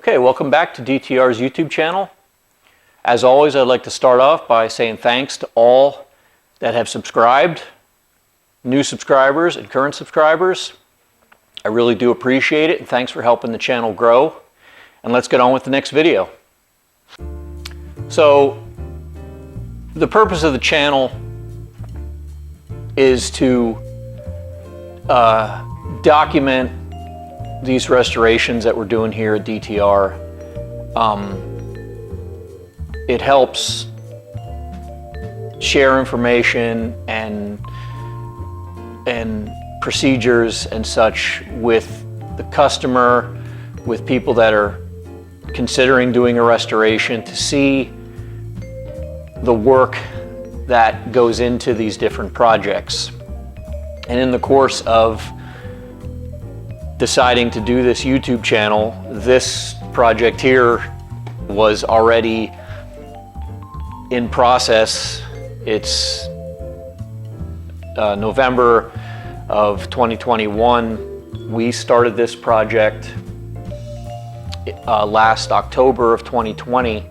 Okay, welcome back to DTR's YouTube channel. As always, I'd like to start off by saying thanks to all that have subscribed, new subscribers and current subscribers. I really do appreciate it, and thanks for helping the channel grow. And let's get on with the next video. So, the purpose of the channel is to document these restorations that we're doing here at DTR. It helps share information and procedures and such with the customer, with people that are considering doing a restoration, to see the work that goes into these different projects. And in the course of deciding to do this YouTube channel, this project here was already in process. It's November of 2021. We started this project last October of 2020,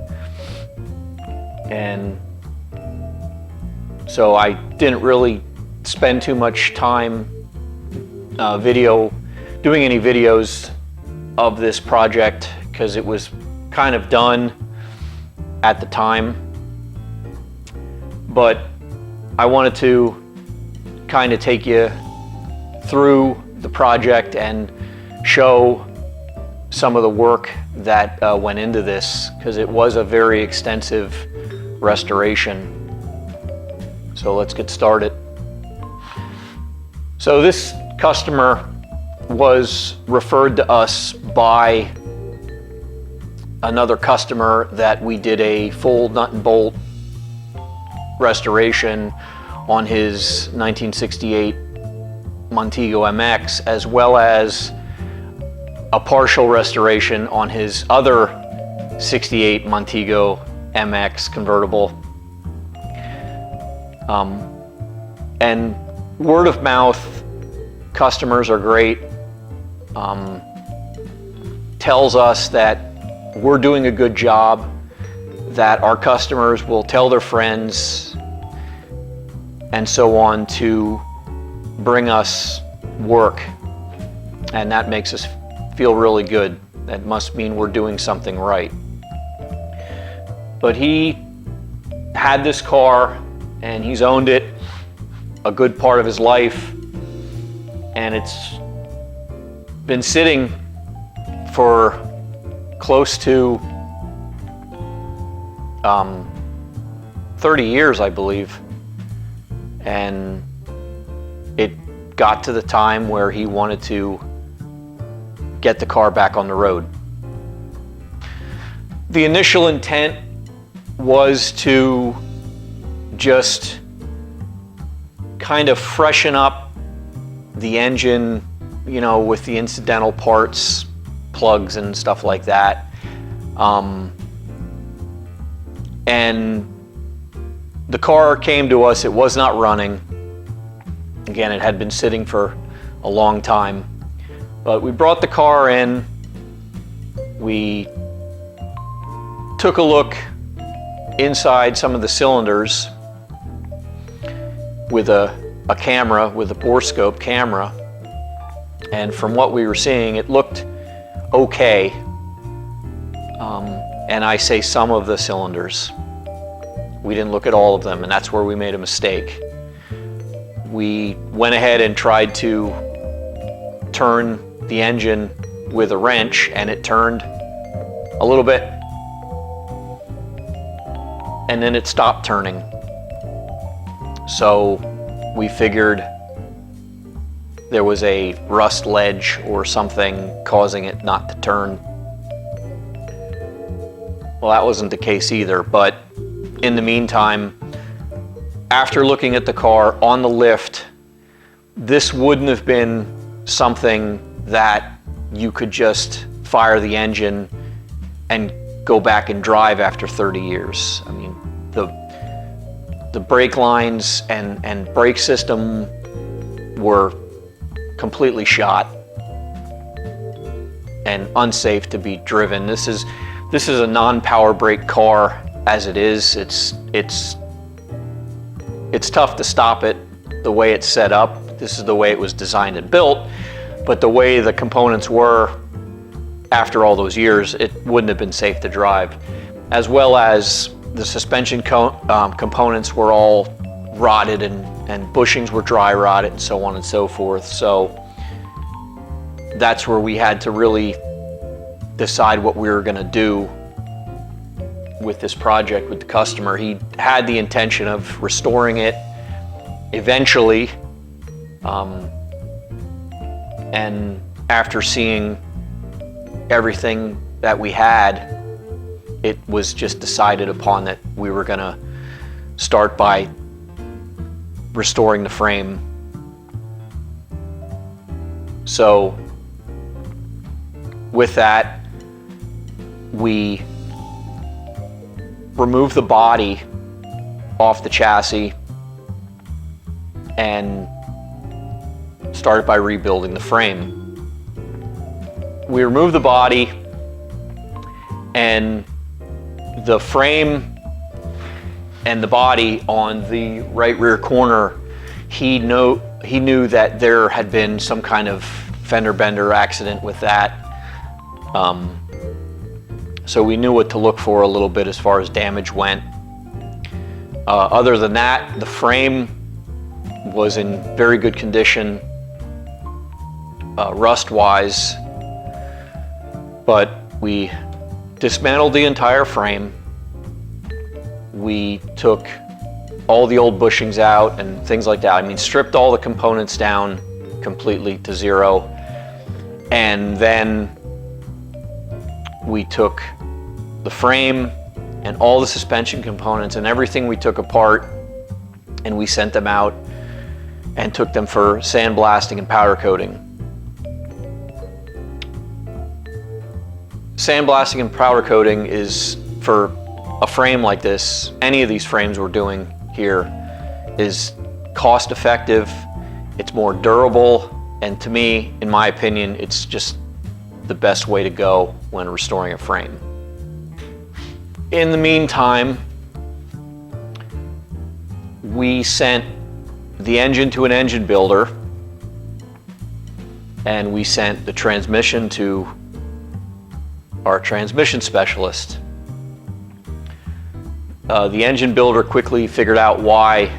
and so I didn't really spend too much time doing any videos of this project because it was kind of done at the time. But I wanted to kind of take you through the project and show some of the work that went into this, because it was a very extensive restoration. So let's get started. So this customer was referred to us by another customer that we did a full nut and bolt restoration on his 1968 Montego MX, as well as a partial restoration on his other 68 Montego MX convertible. And word of mouth, customers are great. Tells us that we're doing a good job, that our customers will tell their friends and so on to bring us work, and that makes us feel really good. That must mean we're doing something right. But he had this car and he's owned it a good part of his life, and it's been sitting for close to 30 years, I believe. And it got to the time where he wanted to get the car back on the road. The initial intent was to just kind of freshen up the engine, you know, with the incidental parts, plugs and stuff like that. And the car came to us, it was not running. Again, it had been sitting for a long time. But we brought the car in, we took a look inside some of the cylinders with a camera, with a borescope camera. And from what we were seeing, it looked okay. And I say some of the cylinders. We didn't look at all of them, and that's where we made a mistake. We went ahead and tried to turn the engine with a wrench, and it turned a little bit, and then it stopped turning. So we figured there was a rust ledge or something causing it not to turn. Well, that wasn't the case either, but in the meantime, after looking at the car on the lift, this wouldn't have been something that you could just fire the engine and go back and drive after 30 years. I mean, the brake lines and brake system were completely shot. and unsafe to be driven. This is a non-power brake car as it is. It's tough to stop it the way it's set up. This is the way it was designed and built, but the way the components were after all those years, it wouldn't have been safe to drive. As well as the suspension components were all rotted and bushings were dry rotted and so on and so forth. So that's where we had to really decide what we were going to do with this project with the customer. He had the intention of restoring it eventually, and after seeing everything that we had, it was just decided upon that we were going to start by restoring the frame. So with that, we removed the body off the chassis and started by rebuilding the frame. We removed the body, and the frame and the body on the right rear corner, he knew that there had been some kind of fender bender accident with that. So we knew what to look for a little bit as far as damage went. Other than that, the frame was in very good condition, rust-wise, but we dismantled the entire frame. We took all the old bushings out and things like that. I mean, stripped all the components down completely to zero. And then we took the frame and all the suspension components and everything we took apart, and we sent them out and took them for sandblasting and powder coating. Sandblasting and powder coating is, for a frame like this, any of these frames we're doing here, is cost effective, it's more durable, and to me, in my opinion, it's just the best way to go when restoring a frame. In the meantime, we sent the engine to an engine builder, and we sent the transmission to our transmission specialist. The engine builder quickly figured out why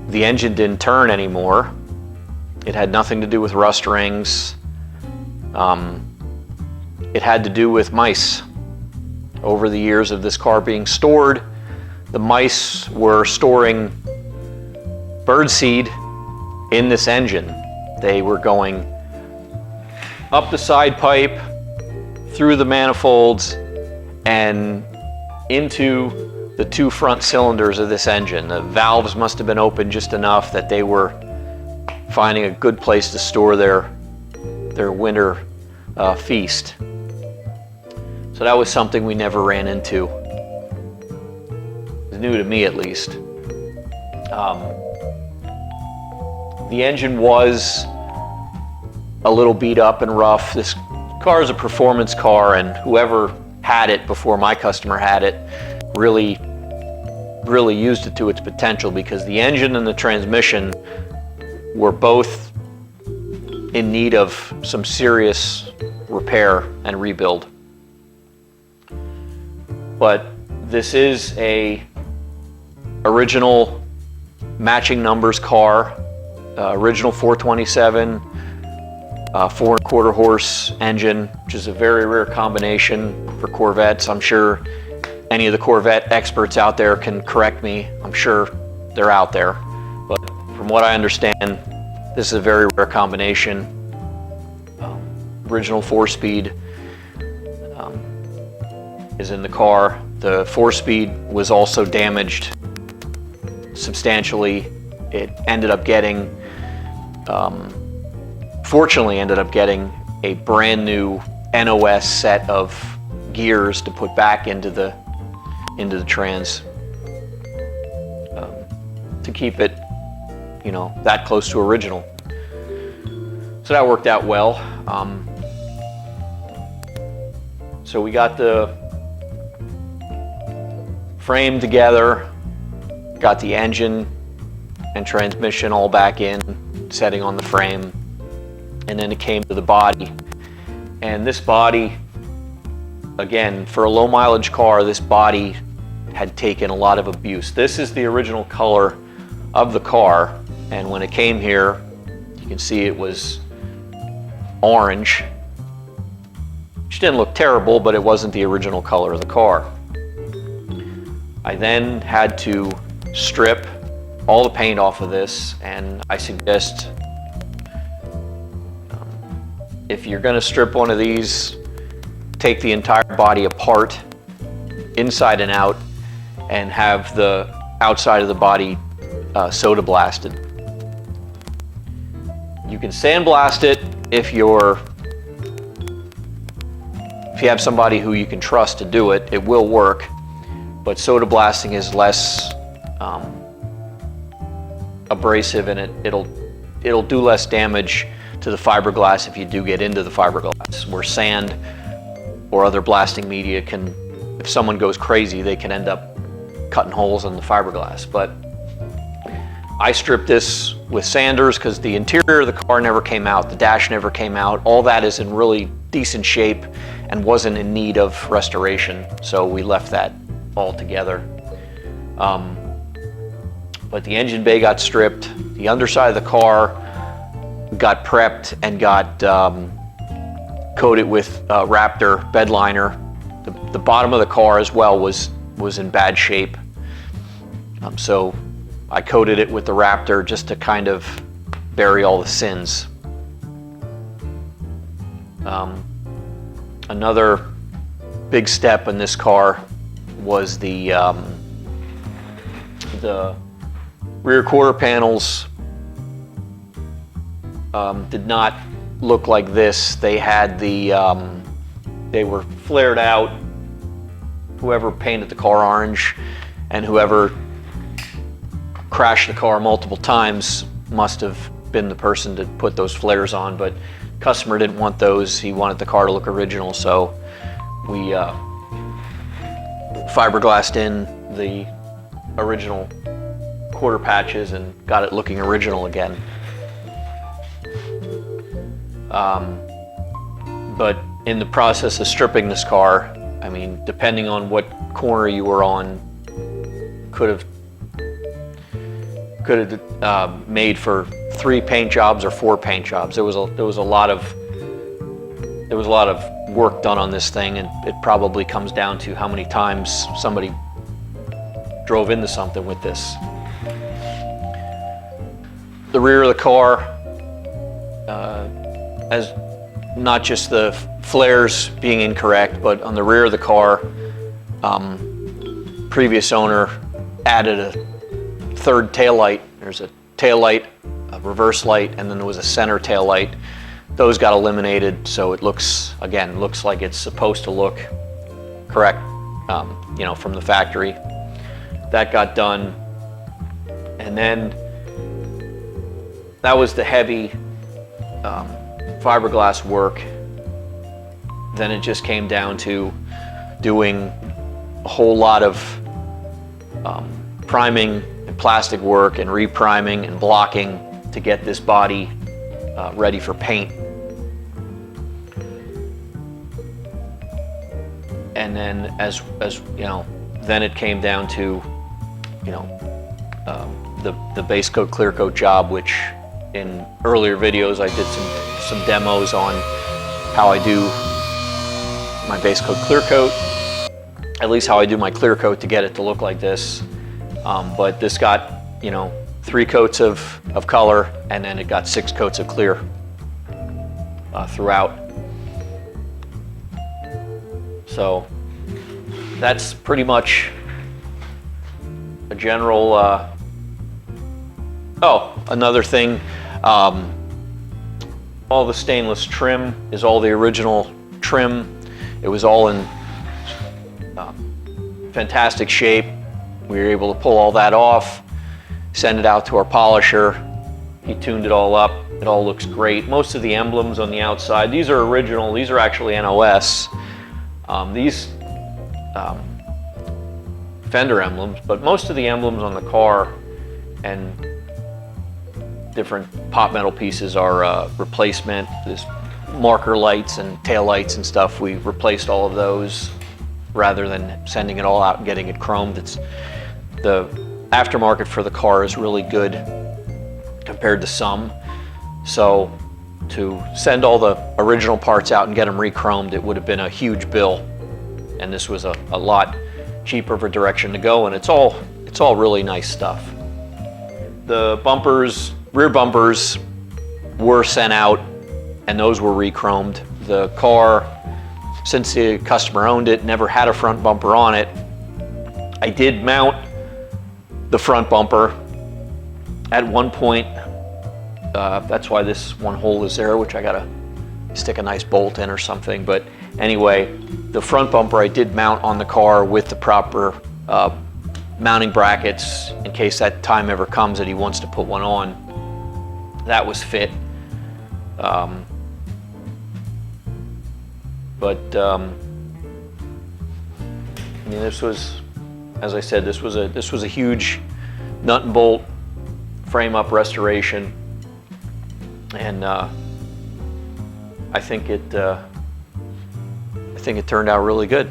the engine didn't turn anymore. It had nothing to do with rust rings. It had to do with mice. Over the years of this car being stored, the mice were storing birdseed in this engine. They were going up the side pipe, through the manifolds, and into the two front cylinders of this engine. The valves must have been open just enough that they were finding a good place to store their winter feast. So that was something we never ran into. It was new to me, at least. The engine was a little beat up and rough. This car is a performance car, and whoever had it before my customer had it really used it to its potential, because the engine and the transmission were both in need of some serious repair and rebuild. But this is a original matching numbers car, original 427, 4.25 horse engine, which is a very rare combination for Corvettes. I'm sure any of the Corvette experts out there can correct me. I'm sure they're out there. But from what I understand, this is a very rare combination. Original 4-speed is in the car. The 4-speed was also damaged substantially. It ended up getting, fortunately ended up getting a brand new NOS set of gears to put back into the trans, to keep it, you know, that close to original. So that worked out well. So we got the frame together, got the engine and transmission all back in, setting on the frame, and then it came to the body. And this body, again, for a low mileage car, this body had taken a lot of abuse. This is the original color of the car, and when it came here, you can see it was orange, which didn't look terrible, but it wasn't the original color of the car. I then had to strip all the paint off of this, and I suggest if you're going to strip one of these, take the entire body apart, inside and out, and have the outside of the body soda blasted. You can sandblast it if you have somebody who you can trust to do it. It will work, but soda blasting is less abrasive, and it'll do less damage to the fiberglass if you do get into the fiberglass, where sand or other blasting media can, if someone goes crazy, they can end up cutting holes in the fiberglass. But I stripped this with sanders because the interior of the car never came out, the dash never came out. All that is in really decent shape and wasn't in need of restoration, so we left that all together. But the engine bay got stripped, the underside of the car got prepped and got coated with Raptor bed liner. The bottom of the car as well was in bad shape. So I coated it with the Raptor just to kind of bury all the sins. Another big step in this car was the rear quarter panels did not look like this. They had they were flared out. Whoever painted the car orange and whoever crashed the car multiple times must have been the person to put those flares on, but customer didn't want those. He wanted the car to look original, so we fiberglassed in the original quarter patches and got it looking original again. But in the process of stripping this car, I mean, depending on what corner you were on, could have made for 3 paint jobs or 4 paint jobs. There was a lot of work done on this thing, and it probably comes down to how many times somebody drove into something with this. The rear of the car, as not just the flares being incorrect, but on the rear of the car, previous owner added a 3rd tail light. There's a tail light, a reverse light, and then there was a center tail light. Those got eliminated, so it looks like it's supposed to look correct, from the factory. That got done, and then that was the heavy fiberglass work. Then it just came down to doing a whole lot of priming and plastic work and repriming and blocking to get this body ready for paint. And then as you know, then it came down to the base coat clear coat job, which in earlier videos I did some demos on how I do my base coat clear coat, at least how I do my clear coat to get it to look like this. But this got 3 coats of color, and then it got 6 coats of clear throughout. So that's pretty much a general. Another thing, all the stainless trim is all the original trim. It was all in fantastic shape. We were able to pull all that off, send it out to our polisher. He tuned it all up. It all looks great. Most of the emblems on the outside, these are original. These are actually NOS. These fender emblems, but most of the emblems on the car and different pot metal pieces are replacement. There's marker lights and tail lights and stuff. We replaced all of those rather than sending it all out and getting it chromed. The aftermarket for the car is really good compared to some. So to send all the original parts out and get them re-chromed, it would have been a huge bill. And this was a lot cheaper of a direction to go, and it's all really nice stuff. The bumpers, rear bumpers, were sent out, and those were re-chromed. The car, since the customer owned it, never had a front bumper on it. I did mount the front bumper at one point. That's why this one hole is there, which I gotta stick a nice bolt in or something. But anyway, the front bumper I did mount on the car with the proper mounting brackets in case that time ever comes that he wants to put one on. That was fit. I mean, this was, as I said, this was a huge nut and bolt frame up restoration, and I think it turned out really good.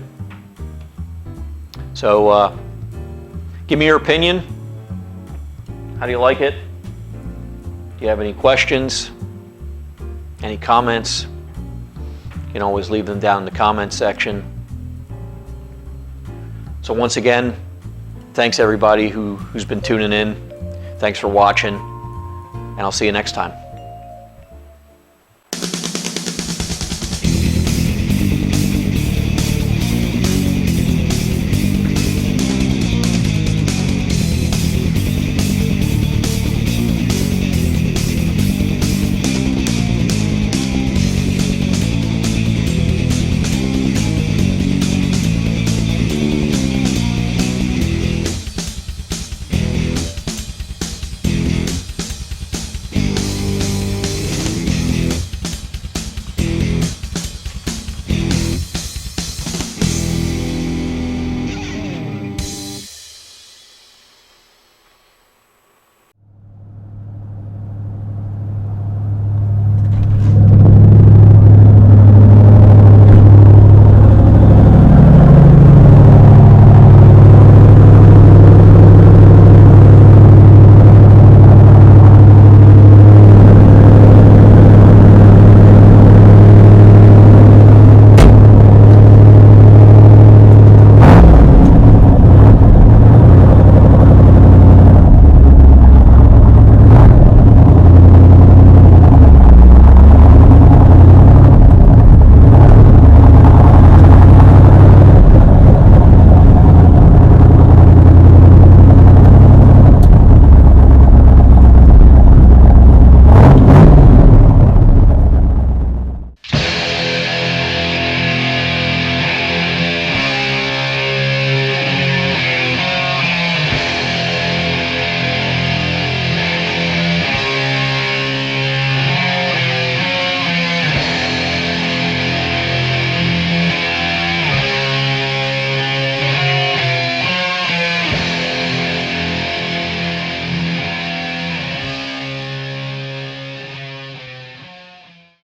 So give me your opinion. How do you like it? Do you have any questions? Any comments? You can always leave them down in the comments section. So once again, thanks everybody who's been tuning in. Thanks for watching, and I'll see you next time.